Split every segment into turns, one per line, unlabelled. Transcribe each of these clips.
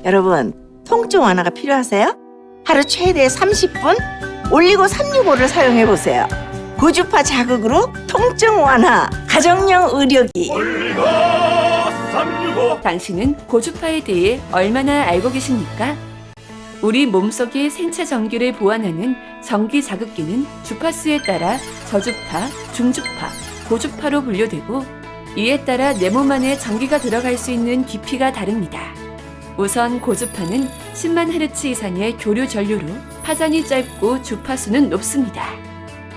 여러분, 통증 완화가 필요하세요? 하루 최대 30분 올리고 365를 사용해보세요. 고주파 자극으로 통증 완화, 가정용 의료기.
올리고 365.
당신은 고주파에 대해 얼마나 알고 계십니까? 우리 몸속의 생체 전기를 보완하는 전기 자극기는 주파수에 따라 저주파, 중주파, 고주파로 분류되고, 이에 따라 내 몸 안에 전기가 들어갈 수 있는 깊이가 다릅니다. 우선 고주파는 10만 Hz 이상의 교류 전류로 파장이 짧고 주파수는 높습니다.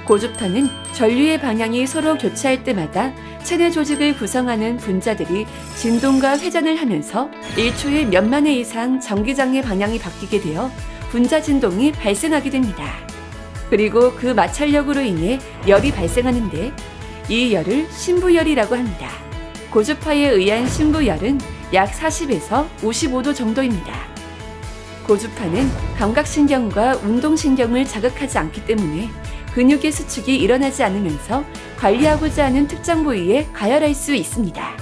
고주파는 전류의 방향이 서로 교차할 때마다 체내 조직을 구성하는 분자들이 진동과 회전을 하면서 1초에 몇만 회 이상 전기장의 방향이 바뀌게 되어 분자 진동이 발생하게 됩니다. 그리고 그 마찰력으로 인해 열이 발생하는데, 이 열을 신부열이라고 합니다. 고주파에 의한 신부열은 약 40에서 55도 정도입니다. 고주파는 감각신경과 운동신경을 자극하지 않기 때문에 근육의 수축이 일어나지 않으면서 관리하고자 하는 특정 부위에 가열할 수 있습니다.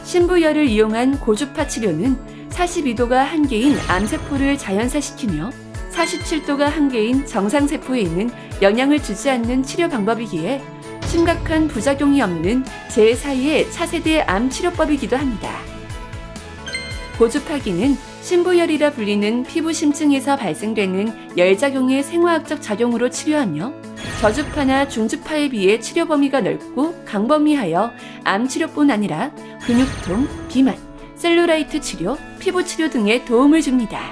신부열을 이용한 고주파 치료는 42도가 한계인 암세포를 자연사시키며 47도가 한계인 정상세포에는 영향을 주지 않는 치료 방법이기에 심각한 부작용이 없는 제4의 차세대 암 치료법이기도 합니다. 고주파기는 신부열이라 불리는 피부 심층에서 발생되는 열작용의 생화학적 작용으로 치료하며, 저주파나 중주파에 비해 치료 범위가 넓고 강범위하여 암 치료뿐 아니라 근육통, 비만, 셀룰라이트 치료, 피부 치료 등에 도움을 줍니다.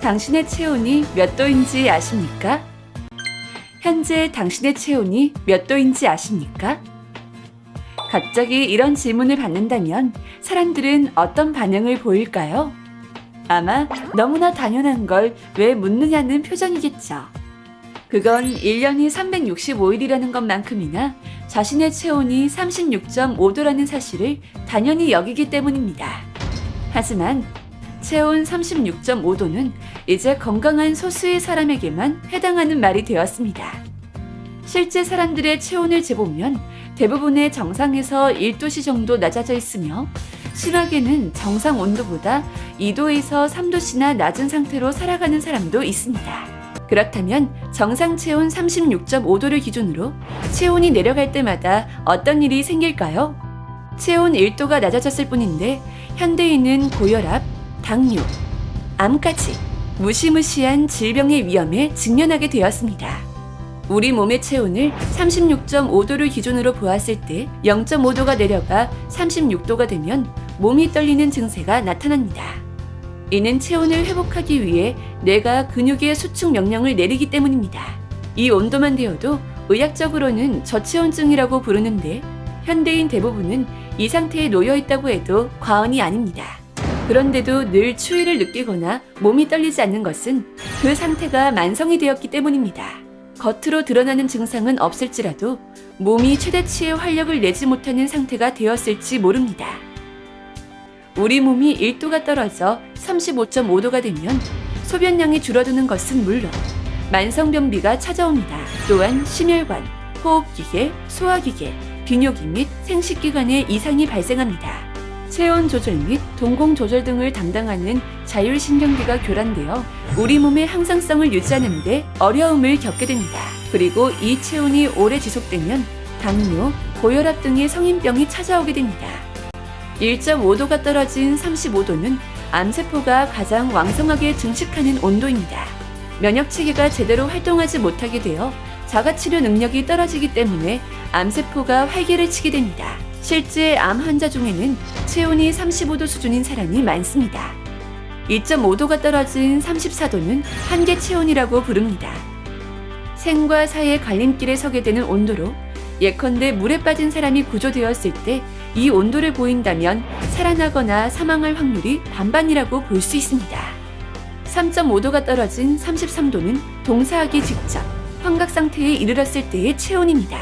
당신의 체온이 몇 도인지 아십니까? 현재 당신의 체온이 몇 도인지 아십니까? 갑자기 이런 질문을 받는다면 사람들은 어떤 반응을 보일까요? 아마 너무나 당연한 걸 왜 묻느냐는 표정이겠죠. 그건 1년이 365일이라는 것만큼이나 자신의 체온이 36.5도라는 사실을 당연히 여기기 때문입니다. 하지만 체온 36.5도는 이제 건강한 소수의 사람에게만 해당하는 말이 되었습니다. 실제 사람들의 체온을 재보면 대부분의 정상에서 1도씨 정도 낮아져 있으며, 심하게는 정상 온도보다 2도에서 3도씨나 낮은 상태로 살아가는 사람도 있습니다. 그렇다면 정상 체온 36.5도를 기준으로 체온이 내려갈 때마다 어떤 일이 생길까요? 체온 1도가 낮아졌을 뿐인데 현대인은 고혈압, 당뇨, 암까지 무시무시한 질병의 위험에 직면하게 되었습니다. 우리 몸의 체온을 36.5도를 기준으로 보았을 때 0.5도가 내려가 36도가 되면 몸이 떨리는 증세가 나타납니다. 이는 체온을 회복하기 위해 뇌가 근육의 수축 명령을 내리기 때문입니다. 이 온도만 되어도 의학적으로는 저체온증이라고 부르는데, 현대인 대부분은 이 상태에 놓여 있다고 해도 과언이 아닙니다. 그런데도 늘 추위를 느끼거나 몸이 떨리지 않는 것은 그 상태가 만성이 되었기 때문입니다. 겉으로 드러나는 증상은 없을지라도 몸이 최대치의 활력을 내지 못하는 상태가 되었을지 모릅니다. 우리 몸이 1도가 떨어져 35.5도가 되면 소변량이 줄어드는 것은 물론 만성변비가 찾아옵니다. 또한 심혈관, 호흡기계, 소화기계, 비뇨기 및 생식기관에 이상이 발생합니다. 체온 조절 및 동공 조절 등을 담당하는 자율신경계가 교란되어 우리 몸의 항상성을 유지하는 데 어려움을 겪게 됩니다. 그리고 이 체온이 오래 지속되면 당뇨, 고혈압 등의 성인병이 찾아오게 됩니다. 1.5도가 떨어진 35도는 암세포가 가장 왕성하게 증식하는 온도입니다. 면역체계가 제대로 활동하지 못하게 되어 자가치료 능력이 떨어지기 때문에 암세포가 활개를 치게 됩니다. 실제 암 환자 중에는 체온이 35도 수준인 사람이 많습니다. 2.5도가 떨어진 34도는 한계 체온이라고 부릅니다. 생과 사의 갈림길에 서게 되는 온도로, 예컨대 물에 빠진 사람이 구조되었을 때 이 온도를 보인다면 살아나거나 사망할 확률이 반반이라고 볼 수 있습니다. 3.5도가 떨어진 33도는 동사하기 직전 환각 상태에 이르렀을 때의 체온입니다.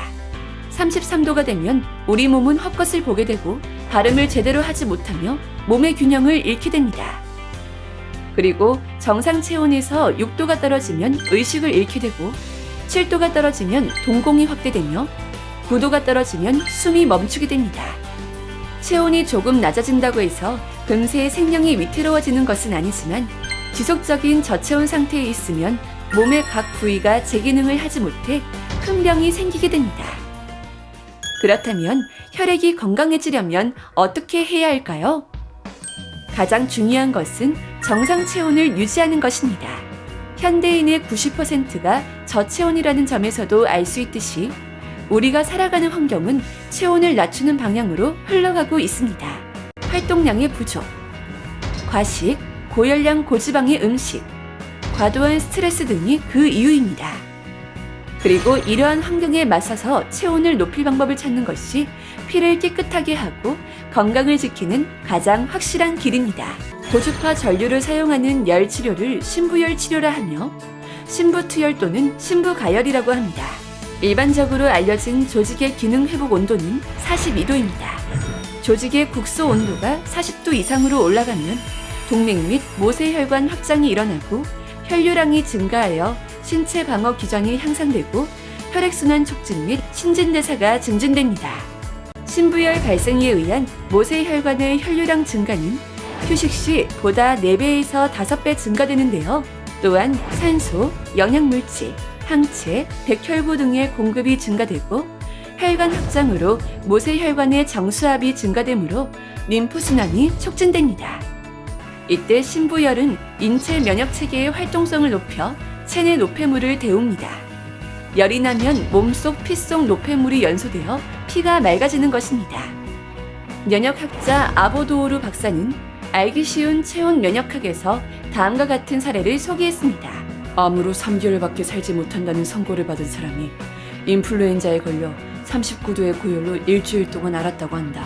33도가 되면 우리 몸은 헛것을 보게 되고 발음을 제대로 하지 못하며 몸의 균형을 잃게 됩니다. 그리고 정상 체온에서 6도가 떨어지면 의식을 잃게 되고, 7도가 떨어지면 동공이 확대되며 9도가 떨어지면 숨이 멈추게 됩니다. 체온이 조금 낮아진다고 해서 금세 생명이 위태로워지는 것은 아니지만 지속적인 저체온 상태에 있으면 몸의 각 부위가 제 기능을 하지 못해 큰 병이 생기게 됩니다. 그렇다면 혈액이 건강해지려면 어떻게 해야 할까요? 가장 중요한 것은 정상 체온을 유지하는 것입니다. 현대인의 90%가 저체온이라는 점에서도 알 수 있듯이 우리가 살아가는 환경은 체온을 낮추는 방향으로 흘러가고 있습니다. 활동량의 부족, 과식, 고열량 고지방의 음식, 과도한 스트레스 등이 그 이유입니다. 그리고 이러한 환경에 맞서서 체온을 높일 방법을 찾는 것이 피를 깨끗하게 하고 건강을 지키는 가장 확실한 길입니다. 고주파 전류를 사용하는 열 치료를 신부열 치료라 하며 신부투열 또는 신부가열이라고 합니다. 일반적으로 알려진 조직의 기능 회복 온도는 42도입니다. 조직의 국소 온도가 40도 이상으로 올라가면 동맥 및 모세혈관 확장이 일어나고 혈류량이 증가하여 신체 방어 기전이 향상되고 혈액순환 촉진 및 신진대사가 증진됩니다. 신부열 발생에 의한 모세혈관의 혈류량 증가는 휴식 시 보다 4배에서 5배 증가되는데요. 또한 산소, 영양물질, 항체, 백혈구 등의 공급이 증가되고 혈관 확장으로 모세혈관의 정수압이 증가되므로 림프순환이 촉진됩니다. 이때 신부열은 인체 면역체계의 활동성을 높여 체내 노폐물을 데웁니다. 열이 나면 몸속 피 속 노폐물이 연소되어 피가 맑아지는 것입니다. 면역학자 아보도오르 박사는 알기 쉬운 체온 면역학에서 다음과 같은 사례를 소개했습니다. 암으로 3개월밖에 살지 못한다는 선고를 받은 사람이 인플루엔자에 걸려 39도의 고열로 일주일 동안 앓았다고 한다.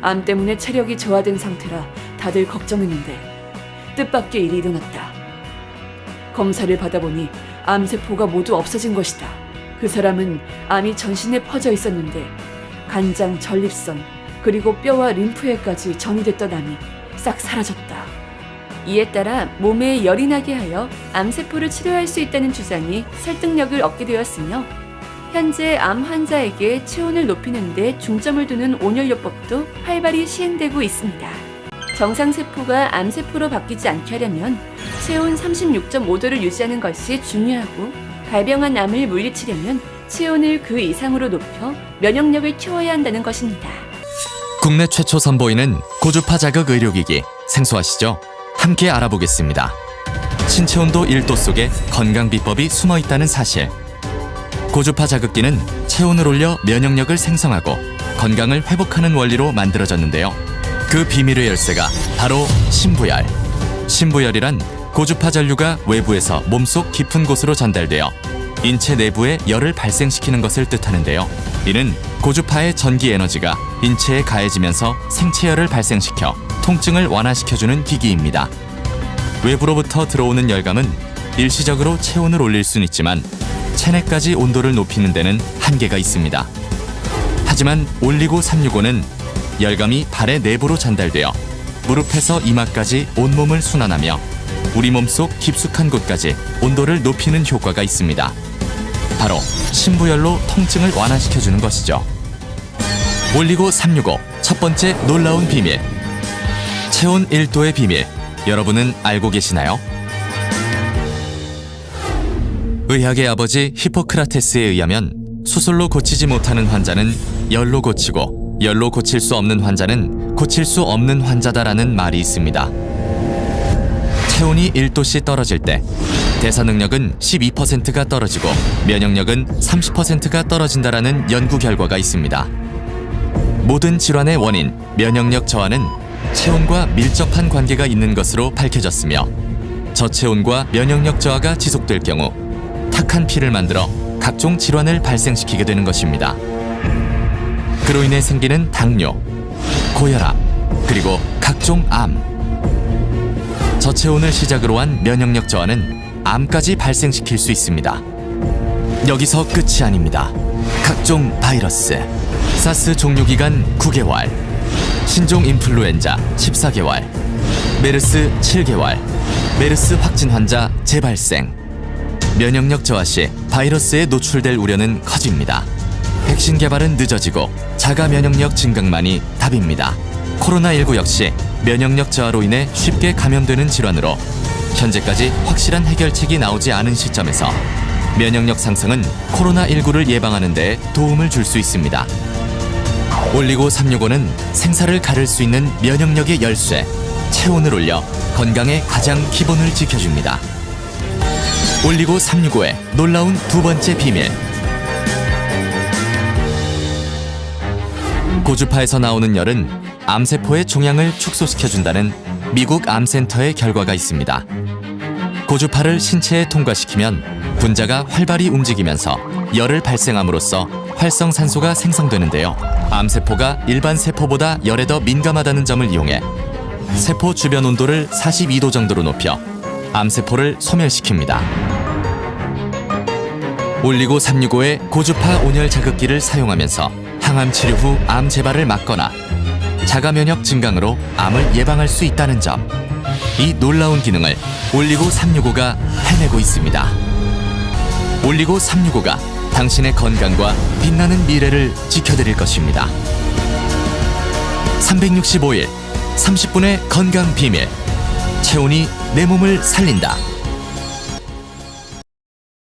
암 때문에 체력이 저하된 상태라 다들 걱정했는데 뜻밖의 일이 일어났다. 검사를 받아보니 암세포가 모두 없어진 것이다. 그 사람은 암이 전신에 퍼져 있었는데 간장, 전립선, 그리고 뼈와 림프에까지 전이됐던 암이 싹 사라졌다. 이에 따라 몸에 열이 나게 하여 암세포를 치료할 수 있다는 주장이 설득력을 얻게 되었으며 현재 암 환자에게 체온을 높이는 데 중점을 두는 온열요법도 활발히 시행되고 있습니다. 정상세포가 암세포로 바뀌지 않게 하려면 체온 36.5도를 유지하는 것이 중요하고 발병한 암을 물리치려면 체온을 그 이상으로 높여 면역력을 키워야 한다는 것입니다.
국내 최초 선보이는 고주파 자극 의료기기 생소하시죠? 함께 알아보겠습니다. 신체온도 1도 속에 건강 비법이 숨어 있다는 사실. 고주파 자극기는 체온을 올려 면역력을 생성하고 건강을 회복하는 원리로 만들어졌는데요. 그 비밀의 열쇠가 바로 신부열. 신부열이란 고주파 전류가 외부에서 몸속 깊은 곳으로 전달되어 인체 내부에 열을 발생시키는 것을 뜻하는데요. 이는 고주파의 전기 에너지가 인체에 가해지면서 생체열을 발생시켜 통증을 완화시켜주는 기기입니다. 외부로부터 들어오는 열감은 일시적으로 체온을 올릴 수는 있지만 체내까지 온도를 높이는 데는 한계가 있습니다. 하지만 올리고 365는 열감이 발의 내부로 전달되어 무릎에서 이마까지 온몸을 순환하며 우리 몸속 깊숙한 곳까지 온도를 높이는 효과가 있습니다. 바로 신부열로 통증을 완화시켜주는 것이죠. 올리고 365 첫 번째 놀라운 비밀. 체온 1도의 비밀. 여러분은 알고 계시나요? 의학의 아버지 히포크라테스에 의하면 수술로 고치지 못하는 환자는 열로 고치고 열로 고칠 수 없는 환자는 고칠 수 없는 환자다라는 말이 있습니다. 체온이 1도씩 떨어질 때 대사 능력은 12%가 떨어지고 면역력은 30%가 떨어진다라는 연구 결과가 있습니다. 모든 질환의 원인, 면역력 저하는 체온과 밀접한 관계가 있는 것으로 밝혀졌으며 저체온과 면역력 저하가 지속될 경우 탁한 피를 만들어 각종 질환을 발생시키게 되는 것입니다. 그로 인해 생기는 당뇨, 고혈압, 그리고 각종 암. 저체온을 시작으로 한 면역력 저하는 암까지 발생시킬 수 있습니다. 여기서 끝이 아닙니다. 각종 바이러스, 사스 종료기간 9개월, 신종 인플루엔자 14개월, 메르스 7개월, 메르스 확진 환자 재발생. 면역력 저하 시 바이러스에 노출될 우려는 커집니다. 백신 개발은 늦어지고 자가 면역력 증강만이 답입니다. 코로나19 역시 면역력 저하로 인해 쉽게 감염되는 질환으로 현재까지 확실한 해결책이 나오지 않은 시점에서 면역력 상승은 코로나19를 예방하는 데 도움을 줄 수 있습니다. 올리고 365는 생사를 가를 수 있는 면역력의 열쇠, 체온을 올려 건강의 가장 기본을 지켜줍니다. 올리고 365의 놀라운 두 번째 비밀. 고주파에서 나오는 열은 암세포의 종양을 축소시켜준다는 미국 암센터의 결과가 있습니다. 고주파를 신체에 통과시키면 분자가 활발히 움직이면서 열을 발생함으로써 활성산소가 생성되는데요. 암세포가 일반 세포보다 열에 더 민감하다는 점을 이용해 세포 주변 온도를 42도 정도로 높여 암세포를 소멸시킵니다. 올리고 365의 고주파 온열 자극기를 사용하면서 항암 치료 후 암 재발을 막거나 자가 면역 증강으로 암을 예방할 수 있다는 점. 이 놀라운 기능을 올리고 365가 해내고 있습니다. 올리고 365가 당신의 건강과 빛나는 미래를 지켜드릴 것입니다. 365일 30분의 건강 비밀. 체온이 내 몸을 살린다.